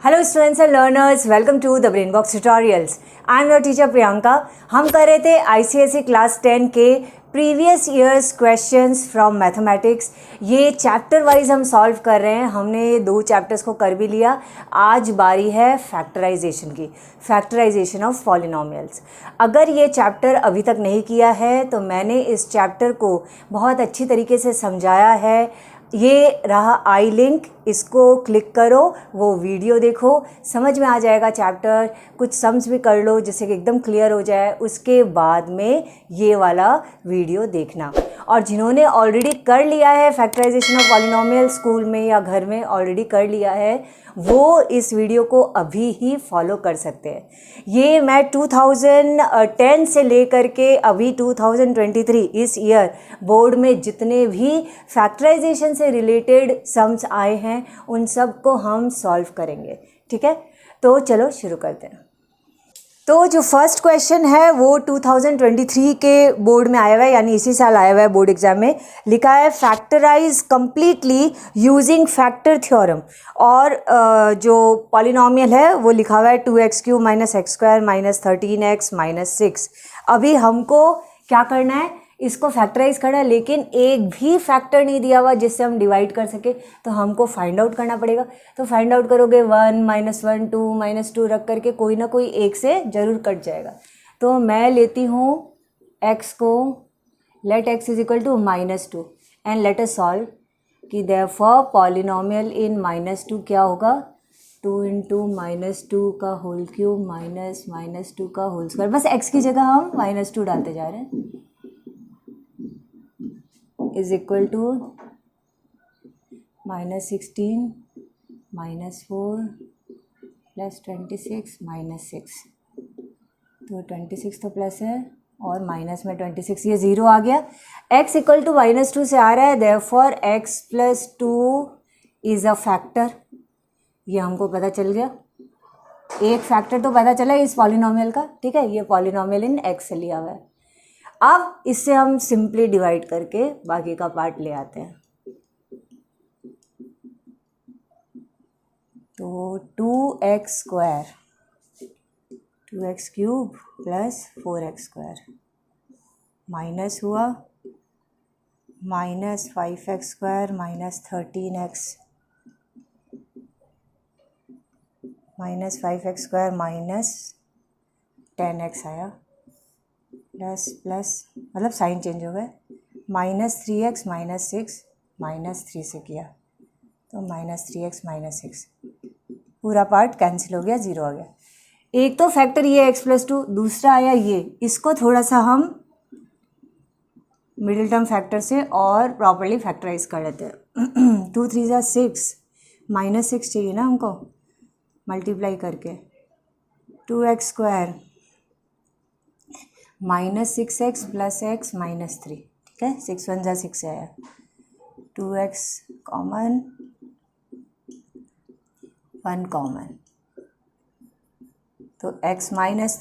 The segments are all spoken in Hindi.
Hello students and learners, welcome to the brain box tutorials. I am your teacher Priyanka. हम कर रहे थे आईसीएसई क्लास 10 के previous years questions from mathematics. ये चैप्टर वाइज हम सॉल्व कर रहे हैं। हमने 2 चैप्टर्स को कर भी लिया। आज बारी है फैक्टराइजेशन की, फैक्टराइजेशन ऑफ पॉलिनोमियल्स। अगर ये चैप्टर अभी तक नहीं किया है तो मैंने इस चैप्टर को बहुत अच्छी तरीके से समझाया है। ये रहा आई लिंक, इसको क्लिक करो, वो वीडियो देखो, समझ में आ जाएगा चैप्टर। कुछ सम्स भी कर लो जिससे कि एकदम क्लियर हो जाए। उसके बाद में ये वाला वीडियो देखना। और जिन्होंने ऑलरेडी कर लिया है फैक्टराइजेशन ऑफ पॉलिनोमियल, स्कूल में या घर में ऑलरेडी कर लिया है, वो इस वीडियो को अभी ही फॉलो कर सकते हैं। ये मैं 2010 से लेकर के अभी 2023 इस ईयर बोर्ड में जितने भी फैक्टराइजेशन से रिलेटेड सम्स आए हैं उन सब को हम सॉल्व करेंगे। ठीक है, तो चलो शुरू करते हैं। तो जो फर्स्ट क्वेश्चन है वो 2023 के बोर्ड में आया हुआ है, यानी इसी साल आया हुआ है बोर्ड एग्जाम में। लिखा है factorise completely using factor theorem. और जो पॉलिनोमियल है वो लिखा हुआ है 2x³ - x² - 13x - 6। अभी हमको क्या करना है, इसको फैक्टराइज करना है, लेकिन एक भी फैक्टर नहीं दिया हुआ जिससे हम डिवाइड कर सके, तो हमको फाइंड आउट करना पड़ेगा। तो फाइंड आउट करोगे 1 - 1 2 - 2 रख करके कोई ना कोई एक से ज़रूर कट जाएगा। तो मैं लेती हूँ x को, let x is equal to -2 and let us solve कि देयरफॉर पॉलिनोमियल इन -2 क्या होगा, 2 × -2 का होल क्यूब -2 का होल स्क्वायर। बस x की जगह हम -2 डालते जा रहे हैं, इज इक्वल टू -16 -4 + 26 -6। तो 26 तो प्लस है और माइनस में 26, ये 0 आ गया। x इक्वल टू -2 से आ रहा है, therefore x + 2 is a factor. ये हमको पता चल गया, एक फैक्टर तो पता चला इस पॉलिनोमियल का। ठीक है, ये पॉलिनोमियल इन x से लिया हुआ है। अब इससे हम सिंपली डिवाइड करके बाकी का पार्ट ले आते हैं। तो 2x² 2x³ + 4x² माइनस हुआ -5x² - 13x -5x² - 10x आया, प्लस प्लस मतलब साइन चेंज हो गए, -3x - 6 -3 से किया तो -3x - 6, पूरा पार्ट कैंसिल हो गया, 0 आ गया। एक तो फैक्टर ये x + 2, दूसरा आया ये। इसको थोड़ा सा हम मिडिल टर्म फैक्टर से और प्रॉपर्ली फैक्टराइज कर लेते हैं। 2 × 3 = 6, -6 चाहिए ना हमको, मल्टीप्लाई करके 2x² -6x + x - 3। ठीक है, 6 × 1 = 6 आया, 2x कॉमन 1 कॉमन, तो x -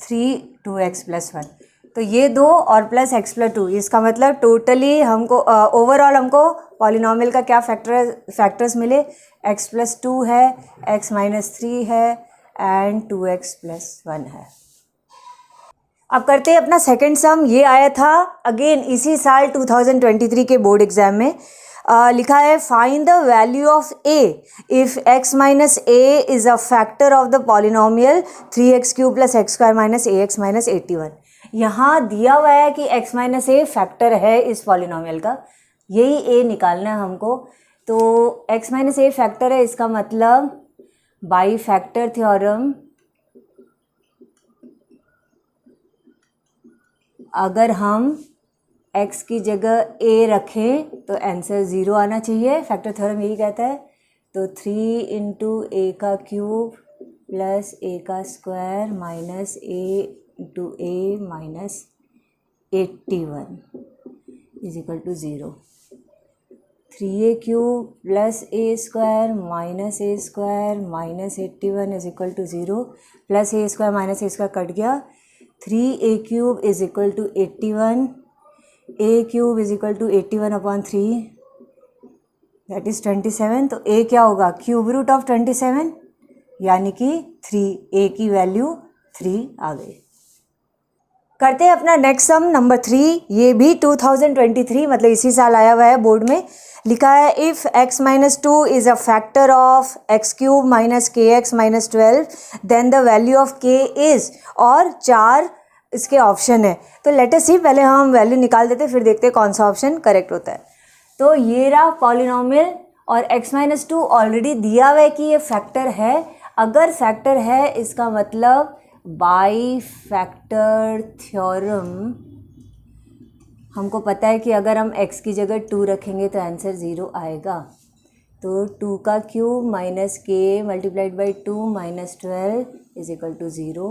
3 2x + 1। तो ये 2 और प्लस x + 2, इसका मतलब टोटली हमको ओवरऑल हमको पॉलिनोमियल का क्या फैक्टर्स मिले, x + 2 है, x - 3 है एंड 2x + 1 है। अब करते हैं अपना सेकंड सम। ये आया था अगेन इसी साल 2023 के बोर्ड एग्जाम में। लिखा है find the value of a if x - a is a factor of the polynomial 3x³ + x² - ax - 81। यहाँ दिया हुआ है कि x - a फैक्टर है इस पॉलिनोमियल का, यही a निकालना है हमको। तो x - a फैक्टर है, इसका मतलब बाई फैक्टर थ्योरम अगर हम x की जगह a रखें तो आंसर 0 आना चाहिए, फैक्टर थ्योरम यही कहता है। तो 3 × a³ + a² - a × a - 81 is equal to 0। 3a³ + a² - a² - 81 is equal to 0, plus a² - a² cut गया, 3a³ is equal to 81, a³ is equal to 81/3 that is 27। तो a क्या होगा, क्यूब रूट ऑफ 27 यानी कि 3, a की वैल्यू 3 आ गई। करते हैं अपना नेक्स्ट सम नंबर 3। ये भी 2023 मतलब इसी साल आया हुआ है बोर्ड में। लिखा है if x minus 2 is a factor of x cube minus k x minus 12 then the value of k is, और 4 इसके ऑप्शन है। तो लेट अस सी, पहले हम वैल्यू निकाल देते फिर देखते हैं कौन सा ऑप्शन करेक्ट होता है। तो ये रहा पॉलिनोमियल और x माइनस 2 ऑलरेडी दिया हुआ है कि ये फैक्टर है। अगर फैक्टर है इसका मतलब बाई फैक्टर थ्योरम, हमको पता है कि अगर हम x की जगह 2 रखेंगे तो आंसर 0 आएगा। तो 2 का cube minus k multiplied by 2 minus 12 is equal to 0,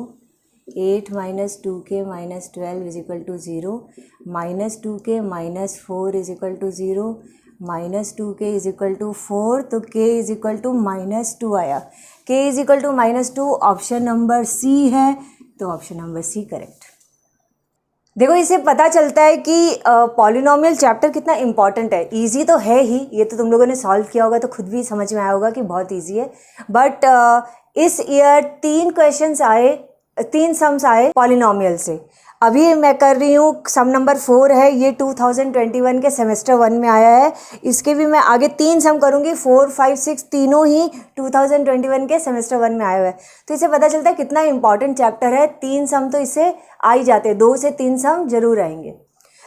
8 minus 2k minus 12 is equal to 0, minus 2k minus 4 is equal to 0, minus 2k is equal to 4, तो k is equal to minus 2 आया। k is equal to minus 2 option number C है, तो ऑप्शन नंबर सी करेक्ट। देखो इससे पता चलता है कि पॉलिनोमियल चैप्टर कितना इंपॉर्टेंट है। इजी तो है ही, ये तो तुम लोगों ने सॉल्व किया होगा तो खुद भी समझ में आया होगा कि बहुत इजी है। बट इस ईयर 3 क्वेश्चंस आए, 3 सम्स आए पॉलिनोमियल से। अभी मैं कर रही हूँ सम नंबर 4 है, ये 2021 के सेमेस्टर 1 में आया है। इसके भी मैं आगे 3 सम करूँगी, 4, 5, 6 तीनों ही 2021 के सेमेस्टर 1 में आया हुआ है। तो इससे पता चलता है कितना इंपॉर्टेंट चैप्टर है। 3 सम तो इससे आ ही जाते हैं, 2 से 3 सम जरूर आएंगे।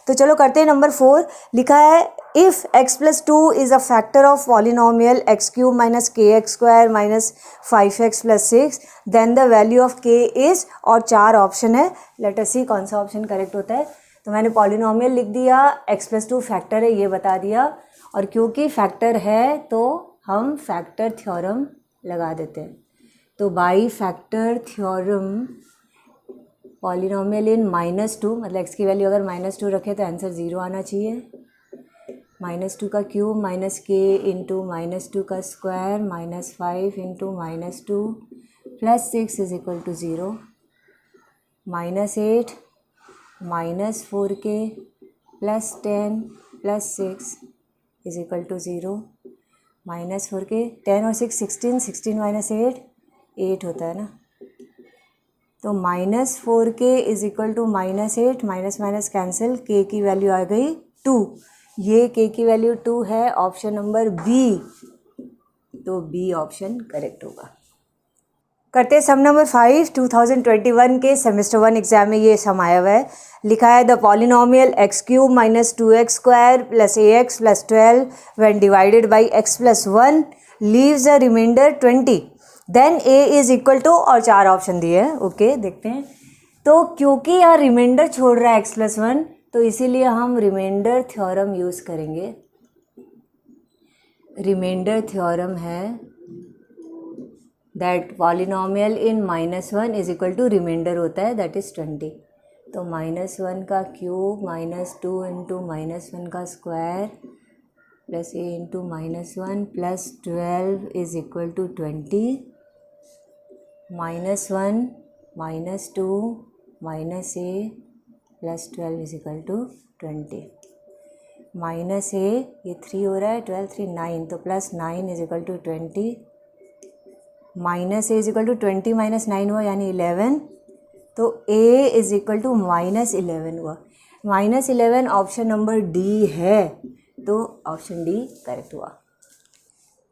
तो चलो करते हैं नंबर 4। लिखा है if x plus 2 is a factor of polynomial x cube minus k x square minus 5x plus 6 then the value of k is, और 4 ऑप्शन है। लेट अस सी कौन सा ऑप्शन करेक्ट होता है। तो मैंने पॉलिनोमियल लिख दिया, x प्लस 2 फैक्टर है ये बता दिया, और क्योंकि फैक्टर है तो हम फैक्टर थ्योरम लगा देते हैं। तो by factor theorem polynomial in -2, मतलब x की वैल्यू अगर -2 रखे तो आंसर 0 आना चाहिए। -2 का क्यूब माइनस के इंटू -2 का square minus 5 into -2 plus 6 is equal to 0, -8 minus 4k plus 10 plus 6 is equal to 0, -4k 10 और 6 16, 16 माइनस 8 होता है ना। तो -4k is equal to -8, minus minus cancel, k की वैल्यू आ गई 2। ये k की वैल्यू 2 है, ऑप्शन नंबर बी, तो बी ऑप्शन करेक्ट होगा। करते हैं सम नंबर 5। 2021 के सेमेस्टर 1 एग्जाम में ये सम आया हुआ है। लिखा है the polynomial x cube minus 2x square plus ax plus 12 when divided by x plus 1 leaves a remainder 20 then a is equal to, और 4 ऑप्शन दिए हैं। ओके देखते हैं। तो क्योंकि यहाँ रिमाइंडर छोड़ रहा है x प्लस 1, तो इसीलिए हम रिमाइंडर थ्योरम यूज़ करेंगे। रिमाइंडर थ्योरम है that polynomial in -1 is equal to remainder होता है, दैट इज़ 20। तो -1 का क्यूब -2 इंटू -1 का square plus a into -1 plus 12 is equal to 20, -1 -2 minus a plus 12 is equal to 20, minus a ये 3 हो रहा है, 12 3 9, तो plus 9 is equal to 20, minus a is equal to 20 minus 9 हुआ यानी 11, तो a इज इक्वल टू -11 हुआ। -11 ऑप्शन नंबर डी है, तो ऑप्शन डी करेक्ट हुआ।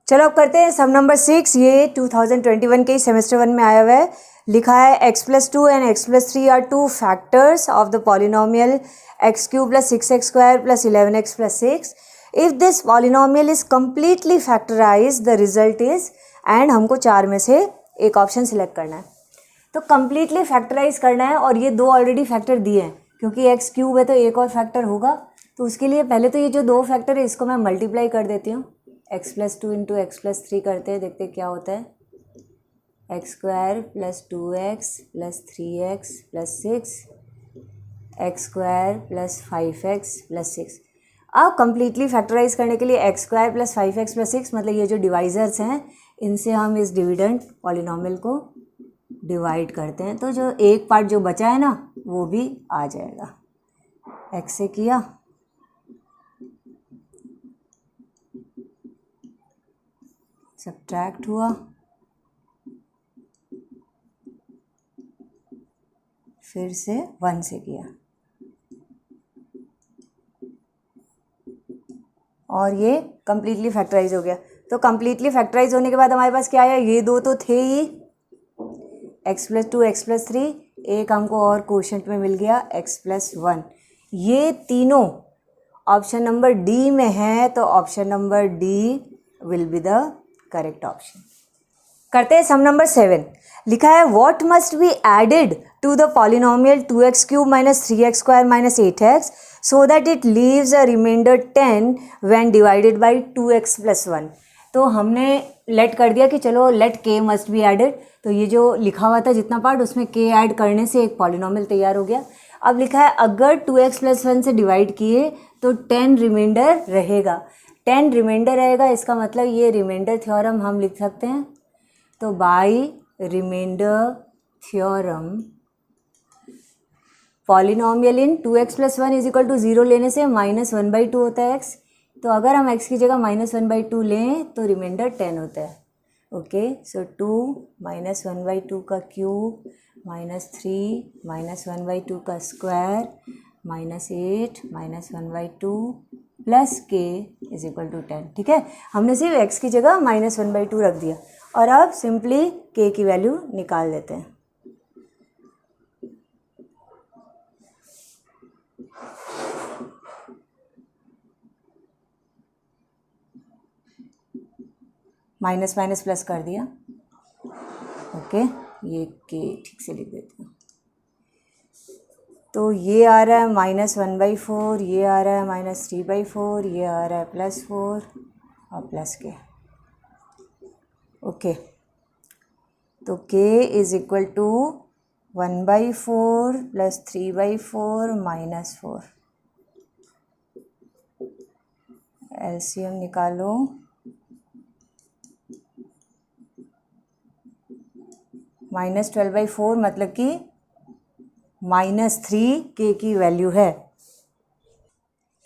चलो अब करते हैं सम नंबर 6। ये 2021 के सेमेस्टर 1 में आया हुआ है। लिखा है x plus 2 and x plus 3 are 2 factors of the polynomial x cube plus 6x square plus 11x plus 6। If this polynomial is completely factorise the result is, and हमको 4 में से एक ऑप्शन सिलेक्ट करना है। तो कम्प्लीटली फैक्टराइज करना है, और ये 2 ऑलरेडी फैक्टर दिए हैं, क्योंकि एक्स क्यूब है तो एक और फैक्टर होगा। तो उसके लिए पहले तो ये जो 2 फैक्टर है इसको मैं मल्टीप्लाई कर देती हूँ। x plus 2 into x plus 3 करते हैं, देखते क्या होता है। X square plus 2x plus 3x plus 6, x square plus 5x plus 6। अब कम्प्लीटली फैक्टराइज करने के लिए x square plus 5x plus 6, मतलब ये जो डिवाइजर्स हैं इनसे हम इस डिविडेंड पॉलिनोमियल को डिवाइड करते हैं। तो जो एक पार्ट जो बचा है ना वो भी आ जाएगा। x से किया, सब्ट्रैक्ट हुआ, फिर से 1 से किया और ये कम्प्लीटली फैक्टराइज हो गया। तो कम्प्लीटली फैक्टराइज होने के बाद हमारे पास क्या आया, ये दो तो थे ही, x+2 x+3, एक हमको और क्वोशंट में मिल गया x+1। ये तीनों ऑप्शन नंबर डी में है, तो option number D will be the correct option. करते हैं सम नंबर 7। लिखा है what must be added to the polynomial 2x³ - 3x² - 8x so that it leaves a remainder 10 when divided by 2x+1। तो हमने लेट कर दिया कि चलो let k must be added, तो ये जो लिखा हुआ था जितना पार्ट उसमें k ऐड करने से एक पॉलिनोमियल तैयार हो गया। अब लिखा है अगर 2x+1 से डिवाइड किए तो 10 रिमाइंडर रहेगा। 10 रिमाइंडर रहेगा, इसका मतलब ये रिमाइंडर थ्योरम हम लिख सकते हैं। तो by remainder theorem polynomial in 2x+1 = 0 लेने से -1/2 होता है x। तो अगर हम x की जगह -1/2 लें तो रिमाइंडर 10 होता है। ओके, सो 2 -1/2 का क्यूब -3 -1/2 का स्क्वायर -8 -1/2 प्लस k = 10। ठीक है, हमने सिर्फ x की जगह -1/2 रख दिया और अब सिंपली k की वैल्यू निकाल देते हैं। माइनस माइनस प्लस कर दिया। ओके, ये k ठीक से लिख देते हैं। तो ये आ रहा है -1/4, ये आ रहा है -3/4, ये आ रहा है +4 और प्लस k। ओके, तो k = 1/4 + 3/4 -4। एलसीएम निकालो। -12/4 मतलब कि -3k की वैल्यू है।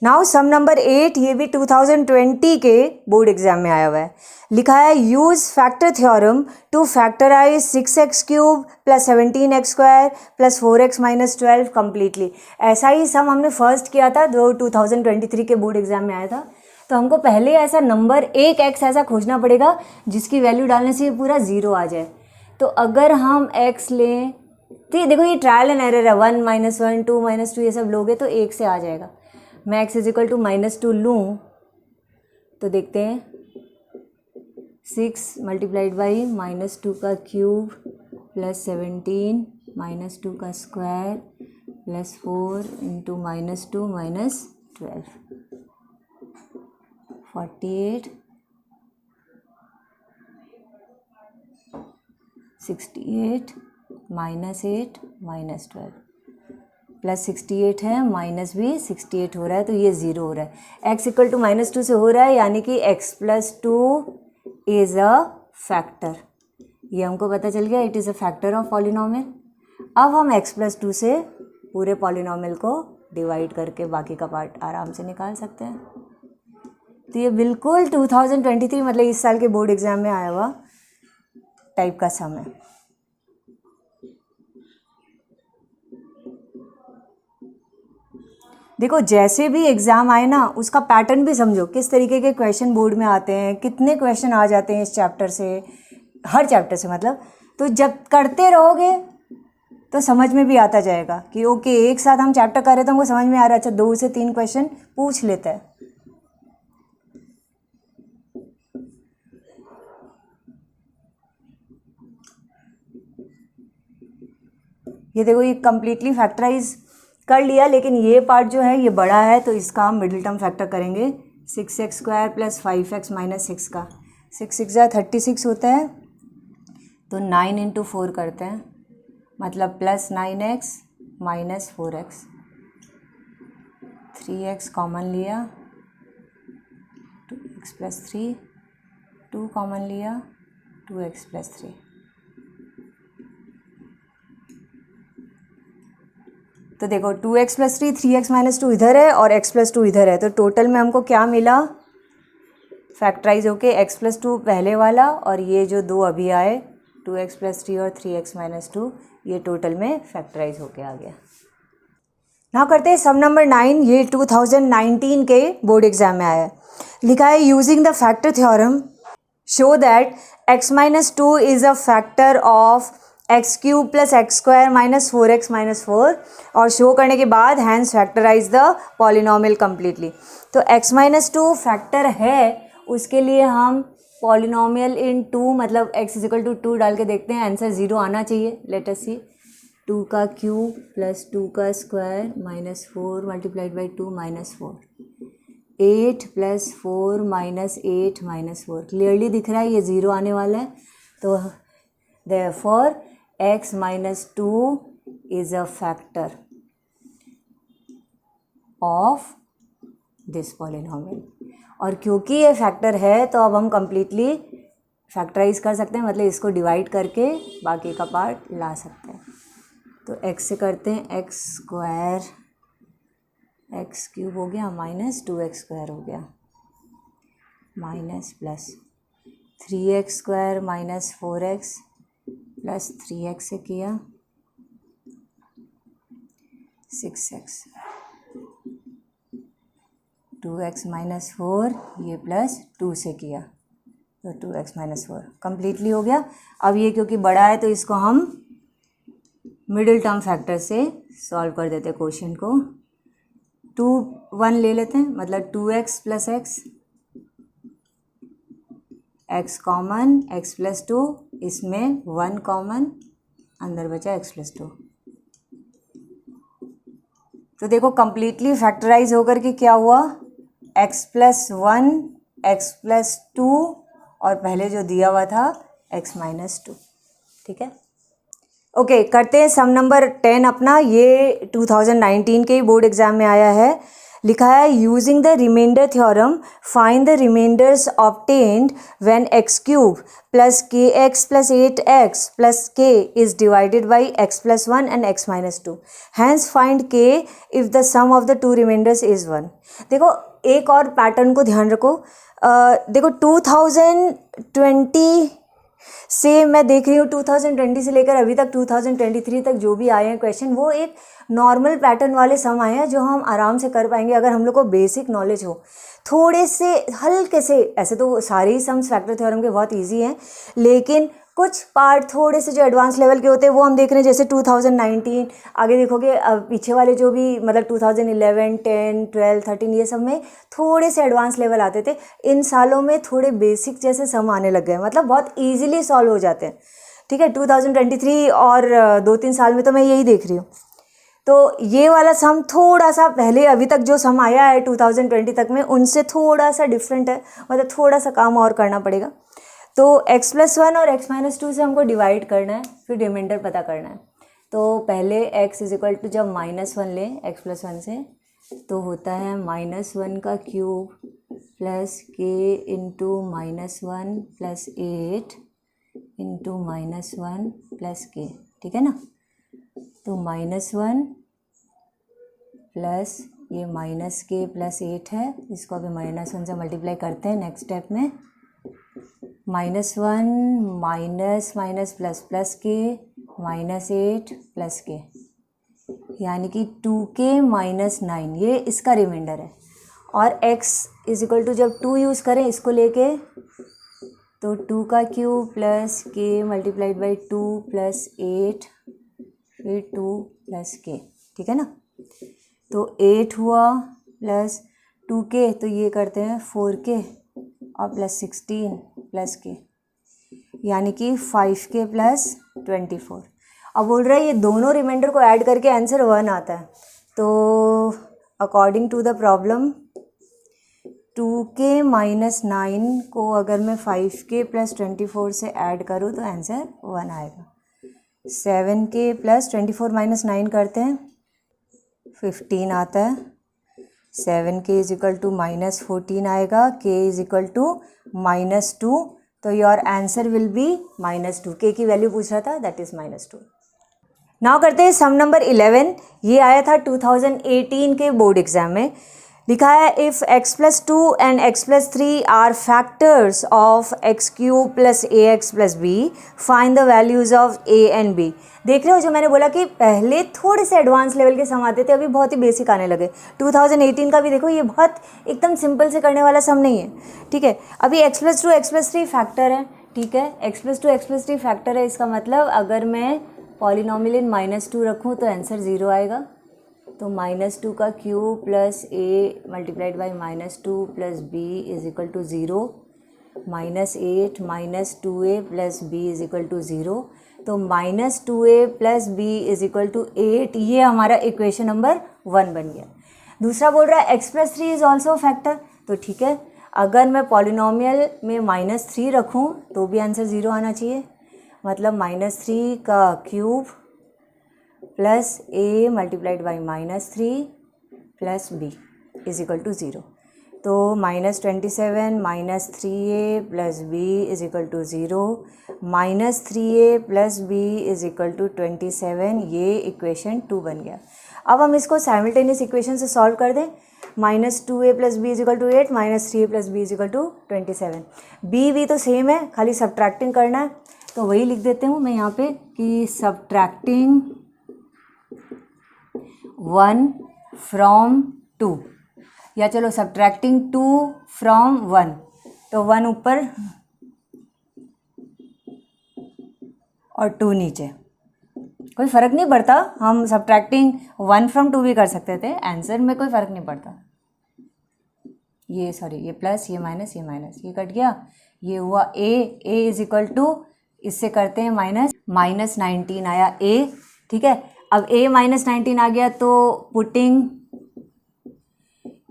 नाउ सम नंबर 8, ये भी 2020 के बोर्ड एग्जाम में आया हुआ है। लिखा है use factor theorem to factorise 6x³ + 17x² + 4x - 12 completely. ऐसा ही सम हमने फर्स्ट किया था जो 2023 के बोर्ड एग्जाम में आया था। तो हमको पहले ऐसा नंबर एक x ऐसा खोजना पड़ेगा जिसकी वैल्यू डालने से ये पूरा 0 आ जाए। तो अगर हम x लें, तो देखो ये ट्रायल एंड एरर है, 1 -1 2 -2 ये सब लोगे तो 1 से आ जाएगा। मैं x = -2 लूँ तो देखते हैं 6 × -2 का क्यूब + 17 -2 का स्क्वायर + 4 × -2 -12 48 68 -8 -12 प्लस 68 है, माइनस भी 68 हो रहा है, तो ये 0 हो रहा है। x = -2 से हो रहा है, यानी कि x+2 इज़ अ फैक्टर। ये हमको पता चल गया, it is a factor of polynomial. अब हम x+2 से पूरे पॉलिनोमियल को डिवाइड करके बाकी का पार्ट आराम से निकाल सकते हैं। तो ये बिल्कुल 2023 मतलब इस साल के बोर्ड एग्जाम में आया हुआ टाइप का सम है। देखो जैसे भी एग्ज़ाम आए ना, उसका पैटर्न भी समझो, किस तरीके के क्वेश्चन बोर्ड में आते हैं, कितने क्वेश्चन आ जाते हैं इस चैप्टर से, हर चैप्टर से मतलब। तो जब करते रहोगे तो समझ में भी आता जाएगा कि ओके एक साथ हम चैप्टर कर रहे थे, हमको समझ में आ रहा है, अच्छा 2 से 3 क्वेश्चन पूछ लेते हैं। ये देखो ये कम्प्लीटली फैक्टराइज कर लिया, लेकिन ये पार्ट जो है ये बड़ा है, तो इसका हम मिडिल टर्म फैक्टर करेंगे। 6x² + 5x - 6 का 6 6 36 होता है, तो 9 × 4 करते हैं, मतलब +9x - 4x। 3x कॉमन लिया, 2x + 3, 2 कॉमन लिया, 2x + 3। तो देखो 2x + 3, 3x - 2 इधर है और x + 2 इधर है, तो टोटल में हमको क्या मिला, फैक्टराइज होके x + 2 पहले वाला और ये जो 2 अभी आए 2x + 3 और 3x - 2, ये टोटल में फैक्टराइज होके आ गया। नाउ करते हैं सम नंबर 9, ये 2019 के बोर्ड एग्जाम में आया है। लिखा है using the factor theorem show that x - 2 is a factor of x³ + x² - 4x - 4, और शो करने के बाद hence factorise the polynomial completely. तो x - 2 फैक्टर है, उसके लिए हम पॉलिनोमियल इन 2 मतलब x = 2 डाल के देखते हैं, आंसर 0 आना चाहिए। लेट अस सी, 2 का क्यूब + 2 का स्क्वायर - 4 × 2 - 4, 8 + 4 - 8 - 4, क्लियरली दिख रहा है ये 0 आने वाला है। तो therefore x - 2 is a factor of this polynomial, और क्योंकि ये फैक्टर है तो अब हम कंप्लीटली फैक्टराइज कर सकते हैं, मतलब इसको डिवाइड करके बाकी का पार्ट ला सकते हैं। तो x से करते हैं x² x³ हो गया -2x² हो गया, minus plus 3x² - 4x + 3x से किया 6x, 2x - 4 ये +2 से किया तो 2x - 4 कम्प्लीटली हो गया। अब ये क्योंकि बड़ा है तो इसको हम मिडिल टर्म फैक्टर से सॉल्व कर देते हैं क्वेश्चन को। 2 1 ले लेते हैं, मतलब 2x + x, x common, x + 2, इसमें 1 कॉमन, अंदर बचा x + 2। तो देखो कंप्लीटली फैक्टराइज होकर के क्या हुआ, x + 1 x + 2 और पहले जो दिया हुआ था x - 2। ठीक है, ओके करते हैं सम नंबर 10 अपना। ये 2019 के बोर्ड एग्जाम में आया है। लिखा है using the remainder theorem find the remainders obtained when x³ + kx + 8x + k is divided by x + 1 and x - 2, hence find k if the sum of the two remainders is 1। देखो एक और पैटर्न को ध्यान रखो, देखो 2020 से मैं देख रही हूँ, 2020 से लेकर अभी तक 2023 तक जो भी आए हैं क्वेश्चन, वो एक नॉर्मल पैटर्न वाले सम आए हैं जो हम आराम से कर पाएंगे अगर हम लोग को बेसिक नॉलेज हो, थोड़े से हल्के से। ऐसे तो सारे ही सम्स फैक्टर थ्योरम के बहुत इजी हैं, लेकिन कुछ पार्ट थोड़े से जो एडवांस लेवल के होते हैं वो हम देख रहे हैं। जैसे 2019 आगे देखोगे, पीछे वाले जो भी मतलब 2011 10 12 13 ये सब में थोड़े से एडवांस लेवल आते थे। इन सालों में थोड़े बेसिक जैसे सम आने लग गए, मतलब बहुत ईजिली सॉल्व हो जाते हैं। ठीक है, 2023 और 2-3 साल में तो मैं यही देख रही हूँ। तो ये वाला सम थोड़ा सा पहले अभी तक जो सम आया है 2020 तक में उनसे थोड़ा सा डिफरेंट है, मतलब थोड़ा सा काम और करना पड़ेगा। तो x + 1 और x - 2 से हमको डिवाइड करना है, फिर रिमाइंडर पता करना है। तो पहले x = जब -1 लें x + 1 से, तो होता है -1 का क्यूब + k × -1 + 8 × -1 + k, ठीक है ना। तो -1 प्लस ये -k + 8 है, इसको अभी -1 से मल्टीप्लाई करते हैं नेक्स्ट स्टेप में। -1 माइनस प्लस k -8 + k, यानी कि 2k - 9, ये इसका रिमाइंडर है। और x = जब 2 यूज़ करें इसको लेके, तो 2 का क्यूब + k × 2 + 8 फिर 2 + k, ठीक है ना। तो 8 हुआ प्लस 2k, तो ये करते हैं 4k और +16 + k, यानी कि 5k + 24। अब बोल रहा है ये दोनों रिमाइंडर को ऐड करके आंसर 1 आता है। तो according to the problem 2k - 9 को अगर मैं 5k + 24 से ऐड करूँ तो आंसर 1 आएगा। 7k + 24 - 9 करते हैं, 15 आता है। 7k = -14 आएगा, k = -2, तो your answer will be -2। k की वैल्यू पूछ रहा था, दैट इज़ -2। नाउ करते हैं सम नंबर 11। ये आया था 2018 के बोर्ड एग्जाम में। लिखा है if x plus 2 and x plus 3 are factors of x cube plus a x plus b, find the values of a and b। देख रहे हो जो मैंने बोला कि पहले थोड़े से एडवांस लेवल के सम आते थे, अभी बहुत ही बेसिक आने लगे। 2018 का भी देखो, ये बहुत एकदम सिंपल से करने वाला सम नहीं है, ठीक है। अभी x plus 2 x plus 3 factor है, ठीक है, x plus 2 x plus 3 factor है। इसका मतलब अगर मैं पॉलिनॉमियल इन -2 रखूँ तो आंसर 0 आएगा। तो -2 का cube plus a multiplied by -2 plus b is equal to 0, -8 -2a plus b is equal to 0। तो -2a plus b is equal to 8, ये हमारा इक्वेशन नंबर 1 बन गया। दूसरा बोल रहा है x plus 3 is also factor, तो ठीक है, अगर मैं पॉलिनॉमियल में -3 रखूँ तो भी आंसर 0 आना चाहिए। मतलब -3 का cube plus a multiplied by -3 plus b is equal to 0। तो -27 -3a plus b is equal to 0, -3a plus b is equal to 27, ये इक्वेशन 2 बन गया। अब हम इसको साइमल्टेनियस इक्वेशन से सॉल्व कर दें। -2a plus b is equal to 8, -3a plus b is equal to 27। b तो सेम है, खाली सब्ट्रैक्टिंग करना है, तो वही लिख देते हूँ मैं यहाँ पे कि सब्ट्रैक्टिंग 1 फ्रॉम 2, या चलो सब्ट्रैक्टिंग 2 फ्रॉम 1, तो 1 ऊपर और 2 नीचे, कोई फ़र्क नहीं पड़ता। हम सब्ट्रैक्टिंग 1 फ्रॉम 2 भी कर सकते थे, आंसर में कोई फ़र्क नहीं पड़ता। ये सॉरी, ये प्लस, ये माइनस, ये कट गया, ये हुआ a इज इक्वल टू, इससे करते हैं -19 आया a, ठीक है। अब a -19 आ गया तो putting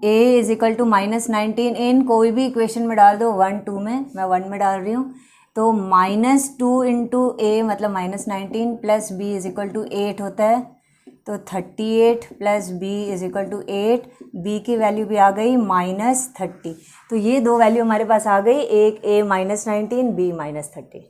a is equal to -19 in कोई भी इक्वेशन में डाल दो, 1 2 में, मैं 1 में डाल रही हूँ। तो -2 इंटू a मतलब -19 plus b is equal to 8 होता है, तो 38 plus b is equal to 8, b की वैल्यू भी आ गई -30। तो ये दो वैल्यू हमारे पास आ गई, एक a -19 b -30।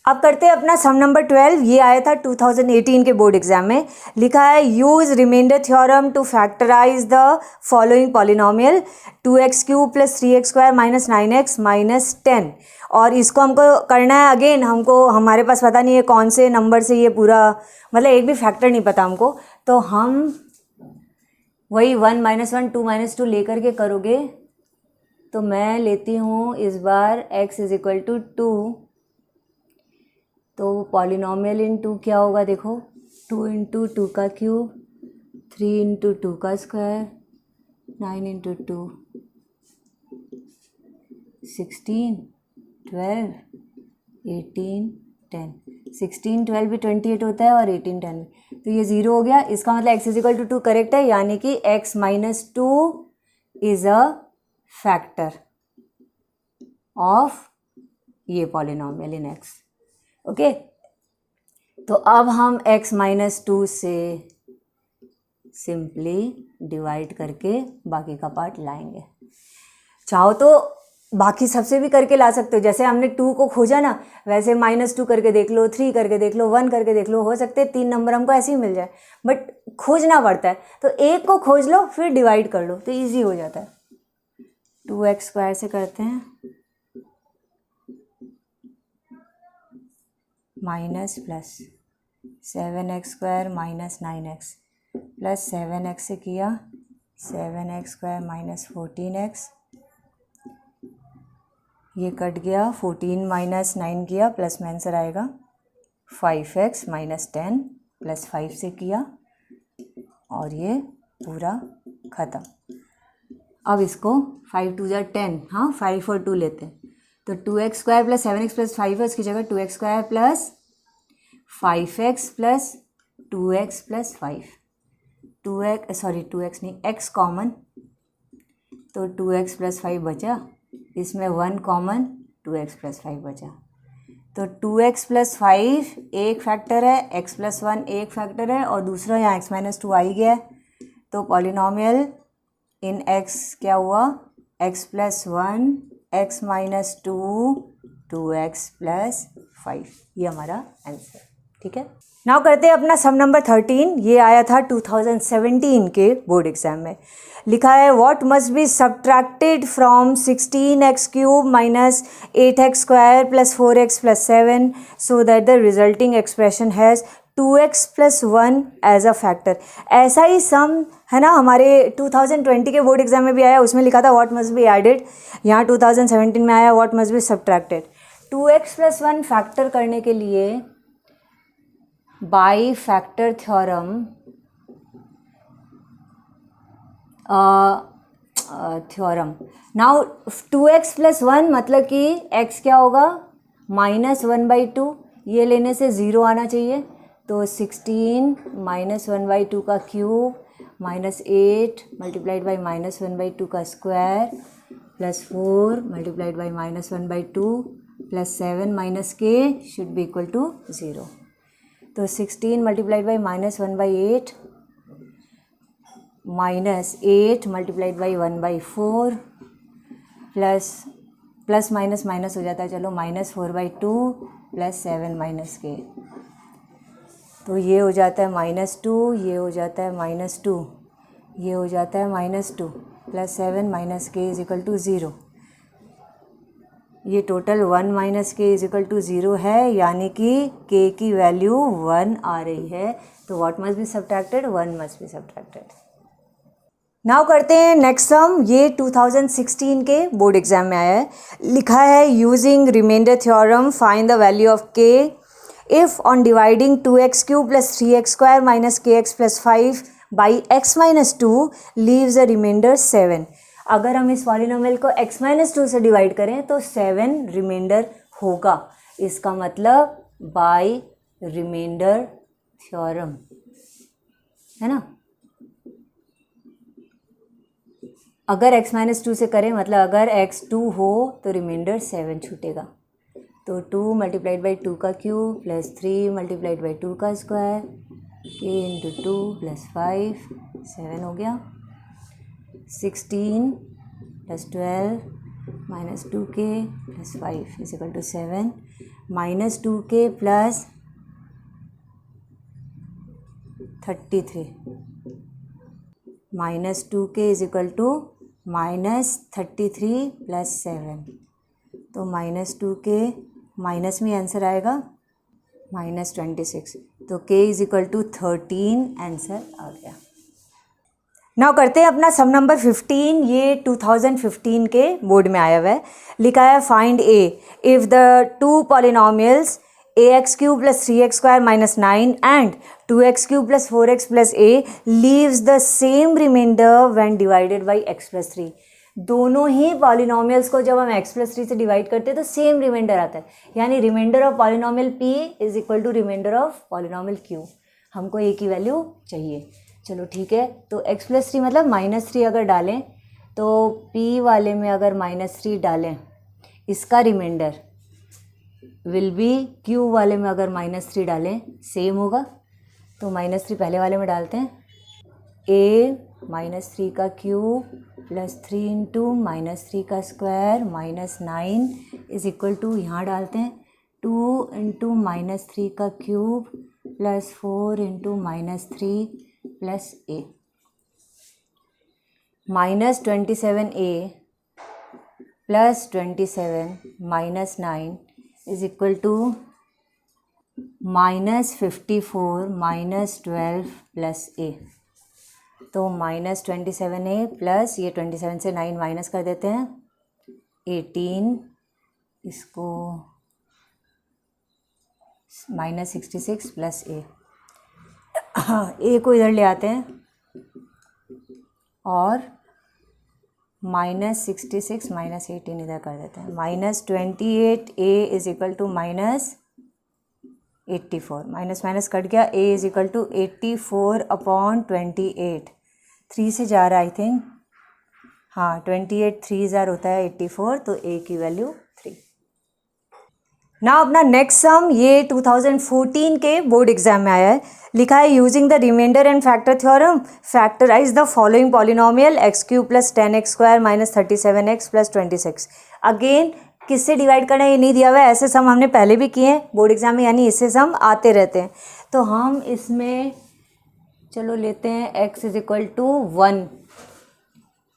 अब करते हैं अपना सम नंबर 12। ये आया था 2018 के बोर्ड एग्जाम में। लिखा है use remainder theorem to factorise the following polynomial 2x³ plus 3x² minus 9x minus 10। और इसको हमको करना है अगेन, हमको हमारे पास पता नहीं है कौन से नंबर से ये पूरा, मतलब एक भी फैक्टर नहीं पता हमको, तो हम वही 1 -1 2 -2 लेकर के करोगे। तो मैं लेती हूँ इस बार x इज इक्वल टू 2, तो पॉलिनॉमियल इन 2 क्या होगा देखो, 2 इंटू 2 का क्यूब, 3 इंटू 2 का स्क्वायर, 9 इंटू 2 16 12 18 10, 16 12 भी 28 होता है और 18 10 भी, तो ये 0 हो गया। इसका मतलब x is equal to 2 correct है, यानी कि x minus 2 is a factor of ये पॉलिनॉमियल इन x। ओके, तो अब हम x -2 से सिंपली डिवाइड करके बाकी का पार्ट लाएंगे। चाहो तो बाकी सबसे भी करके ला सकते हो, जैसे हमने 2 को खोजा ना, वैसे -2 करके देख लो, 3 करके देख लो, 1 करके देख लो, हो सकते हैं 3 नंबर हमको ऐसे ही मिल जाए, बट खोजना पड़ता है। तो एक को खोज लो फिर डिवाइड कर लो तो ईजी हो जाता है। 2x² से करते हैं minus plus 7x² minus 9x plus 7x से किया 7x² माइनस 14x, ये कट गया, 14 माइनस 9 किया, प्लस में आंसर आएगा 5x माइनस 10 प्लस 5 से किया, और ये पूरा ख़त्म। अब इसको 5 2 = 10, हाँ 5 और 2 लेते हैं, तो 2x² प्लस 7x प्लस 5 है, उसकी जगह 2x² plus 5x plus 2x plus 5, 2x नहीं, x कॉमन, तो 2x प्लस 5 बचा, इसमें 1 कॉमन, 2x प्लस 5 बचा। तो 2x प्लस 5 एक फैक्टर है, x प्लस 1 एक फैक्टर है, और दूसरा यहाँ x माइनस 2 आ ही गया है। तो पॉलिनॉमियल इन x क्या हुआ, x plus 1 x minus 2 2x plus 5, ये हमारा आंसर। ठीक है। नाउ करते हैं अपना सम नंबर 13। ये आया था 2017 के बोर्ड एग्जाम में। लिखा है what must be subtracted from 16x³ minus 8x² plus 4x plus 7 so that the resulting expression has 2x plus 1 as a factor. ऐसा ही सम है ना, हमारे 2020 के बोर्ड एग्जाम में भी आया, उसमें लिखा था व्हाट मस्ट बी एडेड। यहाँ 2017 में आया what must be subtracted. 2x plus 1 factor करने के लिए by factor theorem now 2x plus 1 मतलब कि x क्या होगा -1/2, ये लेने से 0 आना चाहिए, तो 16 -1/2 का क्यूब माइनस 8 मल्टीप्लाइड बाई -1/2 का square plus 4 multiplied by -1/2 plus 7 minus के शुड बी इक्वल टू 0। तो 16 multiplied by -1/8 minus 8 multiplied by 1/4 plus minus minus हो जाता है, चलो -4/2 प्लस 7 माइनस के, तो ये हो जाता है -2, ये हो जाता है -2, ये हो जाता है -2 प्लस 7 माइनस के इज इक्वल टू 0। ये टोटल 1 माइनस के इज इक्वल टू 0 है, यानी कि k की वैल्यू 1 आ रही है। तो what must be subtracted, 1 must be subtracted. Now करते हैं नेक्स्ट सम। ये 2016 के बोर्ड एग्जाम में आया है। लिखा है using remainder theorem find the value of k if on dividing 2x³ plus 3x² minus kx plus 5 by x minus 2 leaves a remainder 7। अगर हम इस पॉलिनोमियल को x माइनस 2 से डिवाइड करें तो 7 रिमाइंडर होगा। इसका मतलब बाय रिमाइंडर थ्योरम, है ना। अगर x माइनस 2 से करें मतलब अगर x 2 हो तो रिमाइंडर 7 छूटेगा। तो 2 मल्टीप्लाइड बाई 2 का क्यूब प्लस 3 मल्टीप्लाइड बाई 2 का स्क्वायर k इंटू 2 प्लस 5 7 हो गया। 16 plus 12 minus 2k plus 5 is equal to 7 minus 2k plus 33 minus 2k is equal to -33 plus 7, तो -2k माइनस में आंसर आएगा -26, तो k is equal to 13 answer आ गया। नाउ करते हैं अपना सम नंबर 15। ये 2015 के बोर्ड में आया हुआ है। लिखा है find a if the two polynomials ax³ plus 3x² minus 9 and 2x³ plus 4x plus a leaves the same remainder when divided by x plus 3। दोनों ही पॉलिनोमियल्स को जब हम x प्लस 3 से डिवाइड करते हैं तो सेम रिमाइंडर आता है, यानी remainder of polynomial p is equal to remainder of polynomial q। हमको a की वैल्यू चाहिए। चलो ठीक है, तो x प्लस 3 मतलब -3 अगर डालें तो p वाले में अगर -3 डालें इसका रिमाइंडर विल बी q वाले में अगर -3 डालें सेम होगा। तो -3 पहले वाले में डालते हैं, a -3 का क्यूब प्लस 3 इंटू -3 का square minus 9 is equal to यहाँ डालते हैं 2 इंटू -3 का cube plus 4 into -3 plus a -27a plus 27 minus 9 is equal to -54 minus 12 plus a। तो -27a प्लस ये 27 से 9 माइनस कर देते हैं 18, इसको -66 प्लस a। a को इधर ले आते हैं और -66 माइनस 18 इधर कर देते हैं, -28a is equal to -84, minus cut गया, a इज इक्वल टू 84/28, 3 से जा रहा है आई थिंक, हाँ 28 3 ज़ार होता है 84, तो a की वैल्यू 3। ना अपना नेक्स्ट सम ये 2014 के बोर्ड एग्जाम में आया है। लिखा है using the remainder and factor theorem factorise the following polynomial x³ plus 10x² minus 37x plus 26। Again किससे डिवाइड करना है ये नहीं दिया हुआ है, ऐसे सम हमने पहले भी किए हैं बोर्ड एग्जाम में, यानी इससे सम आते रहते हैं। तो हम इसमें चलो लेते हैं x इज इक्वल टू 1।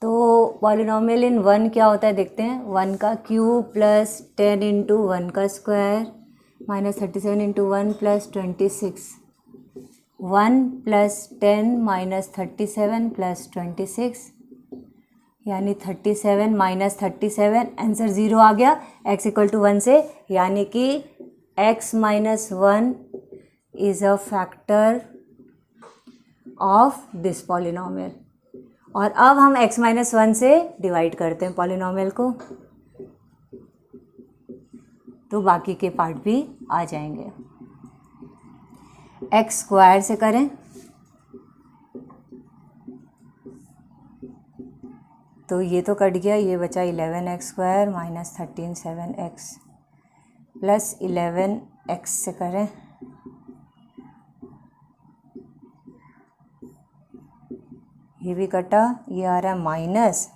तो पॉलिनॉमियल इन 1 क्या होता है देखते हैं। 1 का क्यूब प्लस 10 इंटू 1 का square minus 37 into 1 plus 26। 1 plus 10 minus 37 plus 26 यानी 37 माइनस 37, आंसर 0 आ गया x इक्वल टू 1 से, यानी कि x minus 1 is a factor of this polynomial. और अब हम x माइनस 1 से डिवाइड करते हैं पॉलिनॉमियल को, तो बाकी के पार्ट भी आ जाएंगे। x स्क्वायर से करें तो ये तो कट गया, ये बचा 11x square minus 13 7x plus 11x से करें ये भी कटा, ये आ रहा है माइनस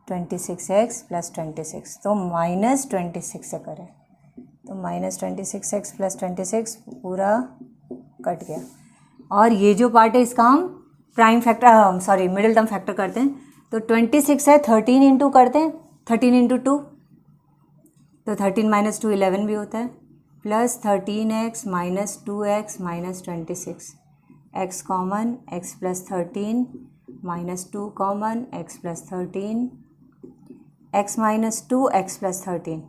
26x प्लस 26, तो माइनस 26 से करें तो माइनस 26x प्लस 26 पूरा कट गया। और ये जो पार्ट है इसका हम prime factor sorry middle term factor करते हैं। तो 26 है 13 इंटू करते हैं, 13 इंटू 2 तो 13 माइनस 2 11 भी होता है, plus 13x minus 2x minus 26, x common x plus 13 minus 2 common x plus 13, x minus 2 x plus 13,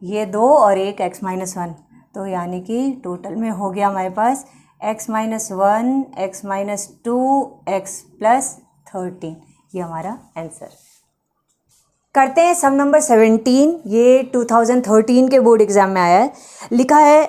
ये 2 और एक x माइनस 1, तो यानी कि टोटल में हो गया हमारे पास x minus 1 x minus 2 x plus 13, ये हमारा आंसर। करते हैं सम नंबर 17, ये 2013 के बोर्ड एग्जाम में आया है। लिखा है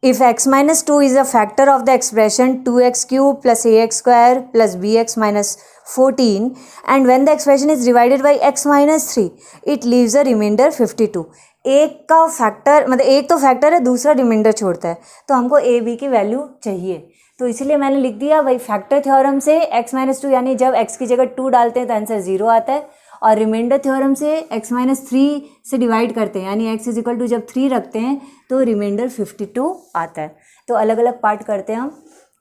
if x minus 2 is a factor of the expression 2x cube plus ax square plus bx minus 14 and when the expression is divided by x minus 3 it leaves a remainder 52। एक का फैक्टर मतलब एक तो फैक्टर है, दूसरा रिमाइंडर छोड़ता है, तो हमको a b की वैल्यू चाहिए, तो इसलिए मैंने लिख दिया भाई फैक्टर थ्योरम से x माइनस 2 यानी जब x की जगह 2 डालते हैं तो आंसर 0 आता है, और रिमाइंडर थ्योरम से x माइनस 3 से डिवाइड करते हैं यानी x इज इक्वल टू जब 3 रखते हैं तो रिमाइंडर 52 आता है। तो अलग अलग पार्ट करते हैं हम,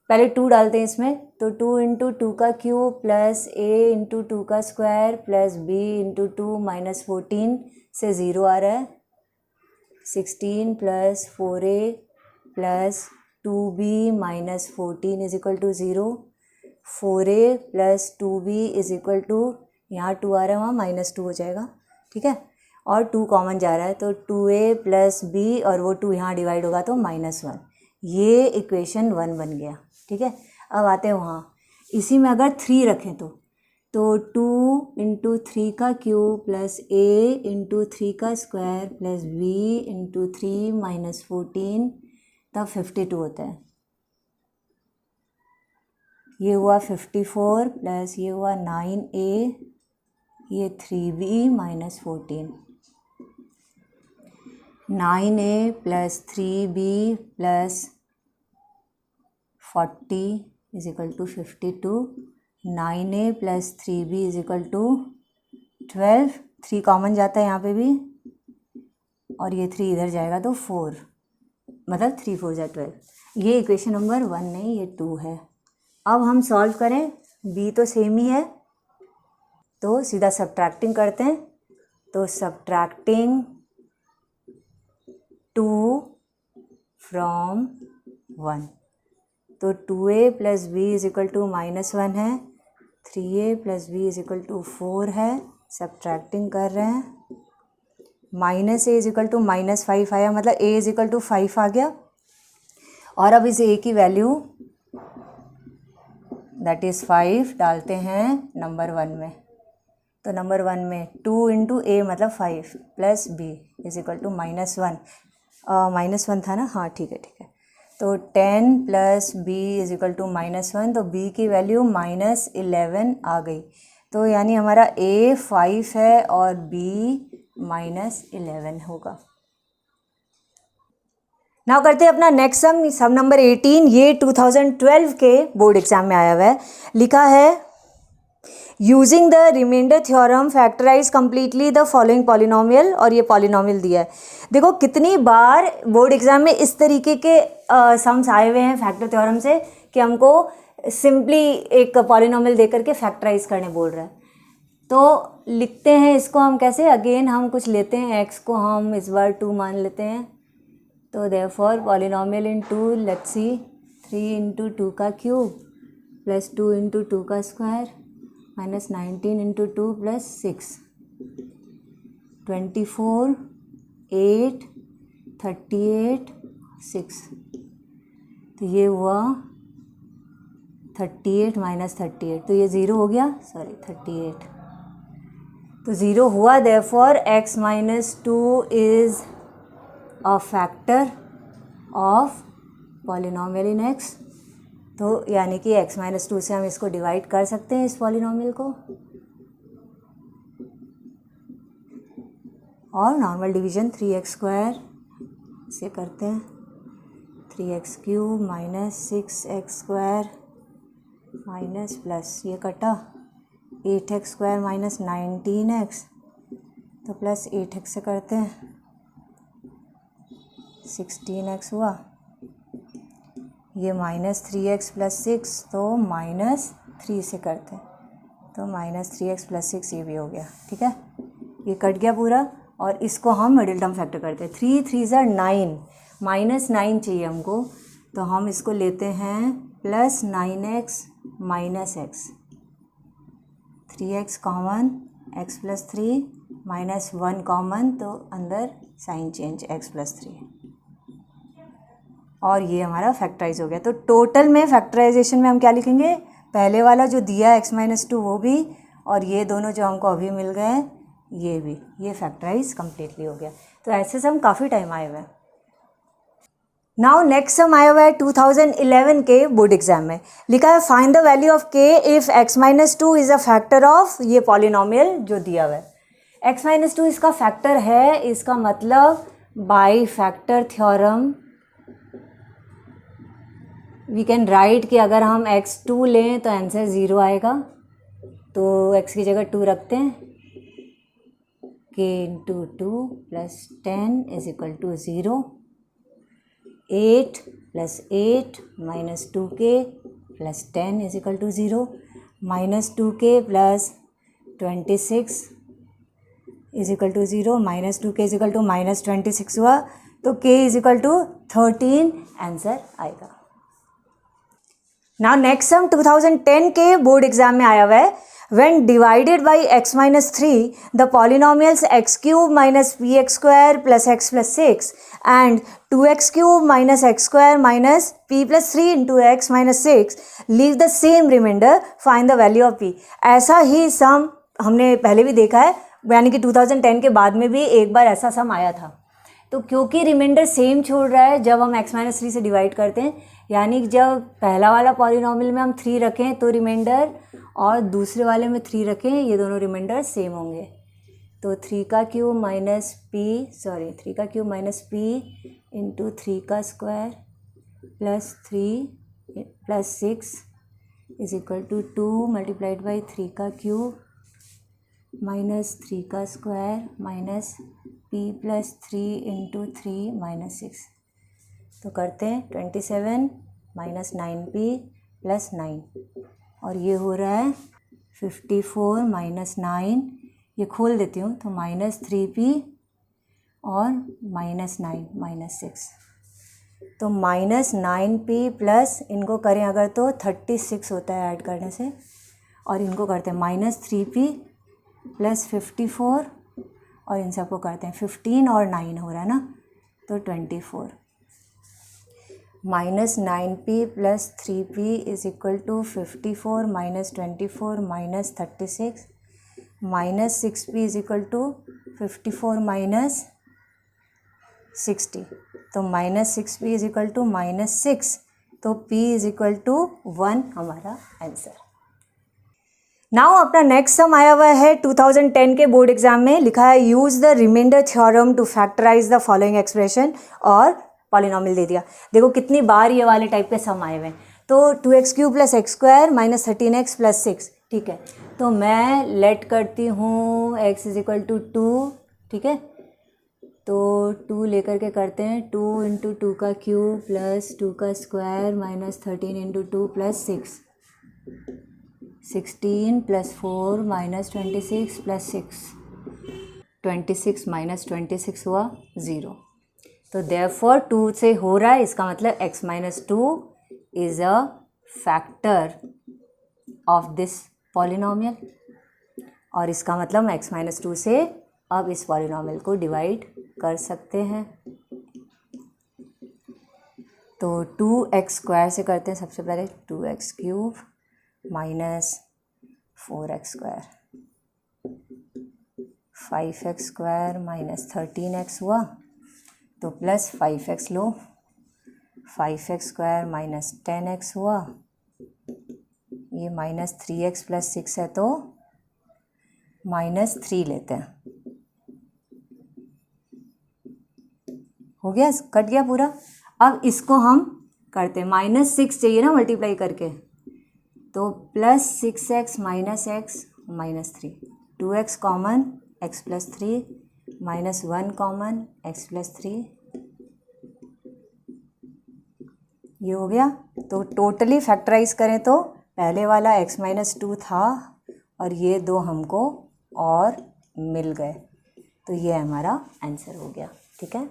पहले 2 डालते हैं इसमें, तो 2 इंटू 2 का क्यूब प्लस a इंटू 2 का square plus b into 2 minus 14 से 0 आ रहा है, 16 plus 4a plus 2b minus 14 is equal to 0, 4a plus 2b is equal to, यहाँ 2 आ रहा है वहाँ माइनस 2 हो जाएगा, ठीक है, और 2 कॉमन जा रहा है तो 2a प्लस b और वो 2 यहाँ डिवाइड होगा तो माइनस 1, ये इक्वेशन 1 बन गया, ठीक है। अब आते हैं वहाँ, इसी में अगर 3 रखें तो 2 इंटू 3 का क्यूब प्लस a इंटू 3 का square plus b into 3 minus 14 तब 52 होता है, ये हुआ 54 प्लस ये हुआ 9a, ये 3b minus 14, 9a plus 3b plus 40 is equal to 52, 9a plus 3b is equal to 12, 3 common जाता है यहाँ पे भी और ये 3 इधर जाएगा तो 4, मतलब 3 4 जा 12, ये इक्वेशन नंबर 1 नहीं ये 2 है। अब हम सॉल्व करें, b तो सेम ही है तो सीधा सब्ट्रैक्टिंग करते हैं, तो सब्ट्रैक्टिंग 2 फ्रॉम 1, तो 2a plus b is equal to minus 1 है, 3a plus b is equal to 4 है, सब्ट्रैक्टिंग कर रहे हैं, minus a is equal to minus 5 आया, मतलब a इज इक्वल टू 5 आ गया, और अब इस a की वैल्यू दैट इज़ 5 डालते हैं नंबर 1 में, तो नंबर 1 में 2 इंटू a मतलब 5 plus b is equal to minus 1, minus 1 था ना, हाँ ठीक है, तो 10 plus b is equal to minus 1, तो b की वैल्यू माइनस 11 आ गई, तो यानी हमारा a 5 है और b माइनस 11 होगा। नाउ करते हैं अपना नेक्स्ट सम, सम नंबर 18, ये 2012 के बोर्ड एग्जाम में आया हुआ है। लिखा है using the remainder theorem factorise completely the following polynomial, और ये पॉलिनोमियल दिया है। देखो कितनी बार बोर्ड एग्जाम में इस तरीके के सम्स आए हुए हैं फैक्टर थ्योरम से कि हमको सिंपली एक पॉलिनोमियल दे करके फैक्टराइज करने बोल रहा है। तो लिखते हैं इसको हम कैसे, अगेन हम कुछ लेते हैं, x को हम इस बार 2 मान लेते हैं। तो therefore polynomial in 2, let's see, 3 into 2 का क्यूब प्लस 2 इंटू 2 का स्क्वायर माइनस 19 इंटू 2 प्लस 6, 24, 8, 38, 6। तो ये हुआ 38 माइनस 38, तो ये 0 हो गया, सॉरी 38, तो 0 हुआ। Therefore x minus 2 is a factor of polynomial in x। तो यानी कि x माइनस 2 से हम इसको डिवाइड कर सकते हैं, इस पॉलिनोमियल को, और नॉर्मल डिवीजन 3x स्क्वायर से करते हैं, 3x cube minus 6x square minus plus ये कटा 8x स्क्वायर माइनस 19x, तो प्लस 8x से करते हैं 16x हुआ, ये माइनस 3x प्लस 6, तो माइनस 3 से करते हैं, तो माइनस 3x प्लस 6 ये भी हो गया, ठीक है, ये कट गया पूरा। और इसको हम मिडिल टर्म फैक्टर करते हैं, 3 3 ज़ा 9, माइनस 9 चाहिए हमको, तो हम इसको लेते हैं plus 9x minus x, 3x common, x plus 3 minus 1 common, तो अंदर साइन चेंज x प्लस 3, और ये हमारा फैक्टराइज हो गया। तो टोटल में फैक्टराइजेशन में हम क्या लिखेंगे, पहले वाला जो दिया x माइनस 2 वो भी, और ये दोनों जो हमको अभी मिल गए ये भी, ये फैक्टराइज कम्प्लीटली हो गया। तो ऐसे सम काफ़ी टाइम आए हुए हैं। नाउ नेक्स्ट सम आया हुआ है 2011 के बोर्ड एग्जाम में, लिखा है find the value of k if x minus 2 is a factor of ये पॉलिनोमियल जो दिया हुआ है। x माइनस 2 इसका फैक्टर है, इसका मतलब by factor theorem we can write कि अगर हम x2 लें तो आंसर 0 आएगा, तो x की जगह 2 रखते हैं, k into 2 plus 10 is equal to 0, 8 plus 8 minus 2k plus 10 is equal to 0, minus 2k plus 26 is equal to 0, minus 2k is equal to minus 26 हुआ, तो k is equal to 13 answer आएगा। नाउ नेक्स्ट सम 2010 के बोर्ड एग्जाम में आया हुआ है, when divided by x minus 3 the polynomials x cube minus px square plus x plus 6 and 2x cube minus x square minus p plus 3 into x minus 6 leave the same remainder, find the value of p। ऐसा ही सम हमने पहले भी देखा है, यानी कि 2010 के बाद में भी एक बार ऐसा सम आया था। तो क्योंकि रिमाइंडर सेम छोड़ रहा है जब हम x माइनस 3 से डिवाइड करते हैं, यानी जब पहला वाला पॉलिनोमियल में हम 3 रखें तो रिमाइंडर, और दूसरे वाले में 3 रखें, ये दोनों रिमाइंडर सेम होंगे। तो 3 का क्यूब माइनस पी इंटू 3 का square plus 3 plus 6 is equal to 2 multiplied by 3 का क्यूब माइनस 3 का square minus p plus 3 into 3 minus 6। तो करते हैं 27 माइनस 9p प्लस 9, और ये हो रहा है 54 माइनस 9, ये खोल देती हूँ, तो माइनस 3p और माइनस 9 माइनस 6, तो माइनस 9p प्लस इनको करें अगर तो 36 होता है ऐड करने से, और इनको करते हैं माइनस 3p प्लस 54, और इन सबको करते हैं 15 और 9 हो रहा है ना, तो 24, minus 9p plus 3p is equal to 54 minus 24 minus 36 minus 6p is equal to 54 minus 60, तो minus 6p is equal to minus 6, तो p इज इक्वल टू 1 हमारा आंसर। नाउ अपना नेक्स्ट सम आया हुआ है 2010 के बोर्ड एग्जाम में, लिखा है use the remainder theorem to factorise the following expression, और पॉलिनोमियल दे दिया। देखो कितनी बार ये वाले टाइप के सम आए हुए हैं। तो 2x cube plus x square minus 13x plus 6, ठीक है, तो मैं लेट करती हूँ x इज इक्वल टू 2, ठीक है, तो 2 लेकर के करते हैं 2 इंटू 2 का क्यूब प्लस 2 का square minus 13 into 2 plus 6, 16 plus 4 minus 26 plus 6, 26 minus 26 हुआ 0। तो देयरफॉर 2 से हो रहा है, इसका मतलब x minus 2 is a factor of this polynomial, और इसका मतलब x माइनस 2 से अब इस पॉलिनोमियल को डिवाइड कर सकते हैं। तो 2x स्क्वायर से करते हैं सबसे पहले, 2x cube minus 4x square, 5x square minus 13x हुआ, तो प्लस 5x लो, 5x स्क्वायर माइनस 10x हुआ, ये माइनस 3x प्लस 6 है तो माइनस 3 लेते हैं, हो गया, कट गया पूरा। अब इसको हम करते हैं, माइनस 6 चाहिए ना मल्टीप्लाई करके, तो plus 6x minus x minus 3, 2x common x plus 3 minus 1 common x plus 3, ये हो गया। तो टोटली फैक्टराइज करें तो पहले वाला x माइनस 2 था और ये दो हमको और मिल गए, तो ये हमारा आंसर हो गया, ठीक है।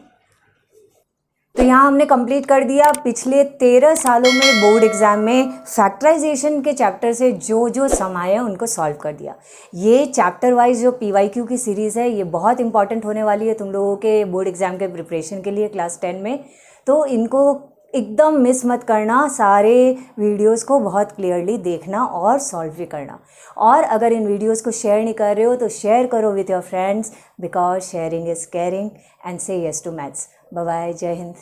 तो यहाँ हमने कंप्लीट कर दिया पिछले 13 सालों में बोर्ड एग्जाम में फैक्टराइजेशन के चैप्टर से जो जो सम आए हैं उनको सॉल्व कर दिया। ये चैप्टर वाइज जो PYQ की सीरीज़ है ये बहुत इंपॉर्टेंट होने वाली है तुम लोगों के बोर्ड एग्जाम के प्रिपरेशन के लिए क्लास 10 में, तो इनको एकदम मिस मत करना, सारे वीडियोस को बहुत क्लियरली देखना और सॉल्व भी करना। और अगर इन वीडियोस को शेयर नहीं कर रहे हो तो शेयर करो with your friends, because sharing is caring, and say yes to maths. Bye bye, जय हिंद।